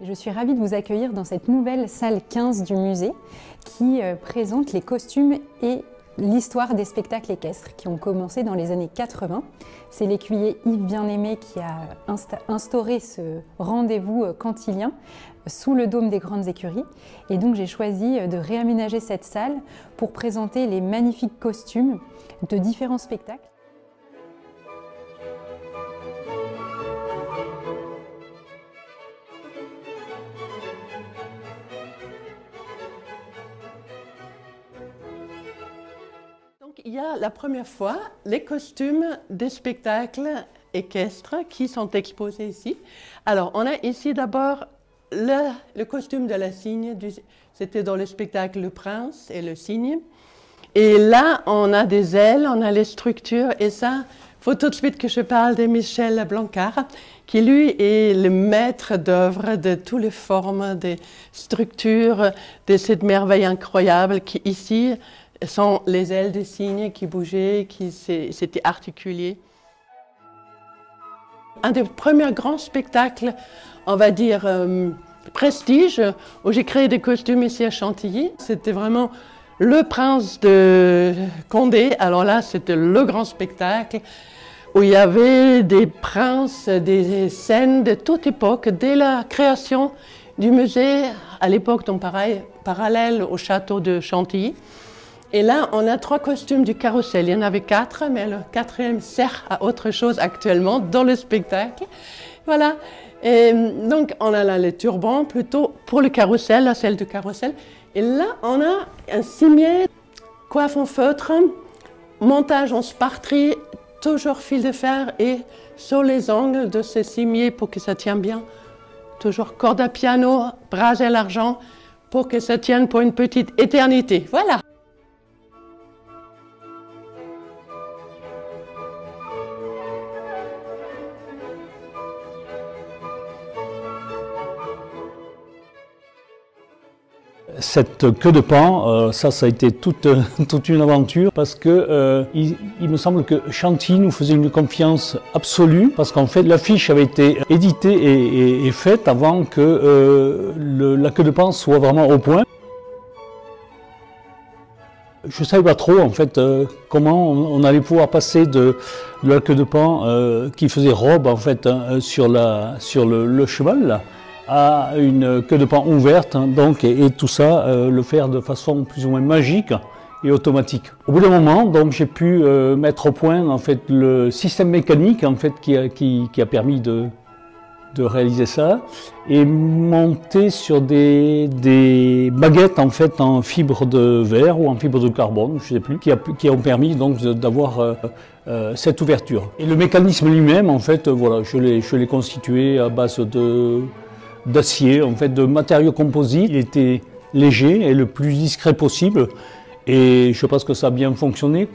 Je suis ravie de vous accueillir dans cette nouvelle salle 15 du musée qui présente les costumes et l'histoire des spectacles équestres qui ont commencé dans les années 80. C'est l'écuyer Yves Bien-Aimé qui a instauré ce rendez-vous cantilien sous le dôme des Grandes Écuries. Et donc j'ai choisi de réaménager cette salle pour présenter les magnifiques costumes de différents spectacles. Il y a la première fois les costumes des spectacles équestres qui sont exposés ici. Alors, on a ici d'abord le costume de la cygne, c'était dans le spectacle Le Prince et le Cygne. Et là, on a des ailes, on a les structures, et ça, il faut tout de suite que je parle de Michel Blancard, qui lui est le maître d'œuvre de toutes les formes, des structures, de cette merveille incroyable qui ici sont les ailes des cygnes qui bougeaient, qui s'étaient articulées. Un des premiers grands spectacles, on va dire, prestige, où j'ai créé des costumes ici à Chantilly. C'était vraiment le Prince de Condé. Alors là, c'était le grand spectacle où il y avait des princes, des scènes de toute époque, dès la création du musée, à l'époque, donc pareil, parallèle au château de Chantilly. Et là, on a 3 costumes du carrousel. Il y en avait 4, mais le 4e sert à autre chose actuellement dans le spectacle. Voilà. Et donc, on a là les turbans, plutôt pour le carrousel, la selle du carrousel. Et là, on a un cimier, coiffe en feutre, montage en sparterie, toujours fil de fer et sur les angles de ce cimier pour que ça tienne bien. Toujours corde à piano, brasé à l'argent, pour que ça tienne pour une petite éternité. Voilà. Cette queue de paon, ça a été toute une aventure parce que il me semble que Chantilly nous faisait une confiance absolue parce qu'en fait l'affiche avait été éditée et faite avant que la queue de paon soit vraiment au point. Je ne savais pas trop en fait comment on allait pouvoir passer de la queue de paon qui faisait robe en fait sur le cheval là, à une queue de paon ouverte, donc, et tout ça, le faire de façon plus ou moins magique et automatique. Au bout d'un moment, donc, j'ai pu mettre au point en fait, le système mécanique en fait, qui a permis de réaliser ça, et monter sur des baguettes en, fait, en fibre de verre ou en fibre de carbone, je ne sais plus, qui ont permis d'avoir cette ouverture. Et le mécanisme lui-même, en fait, voilà, je l'ai constitué à base d'acier, en fait, de matériaux composites. Il était léger et le plus discret possible et je pense que ça a bien fonctionné.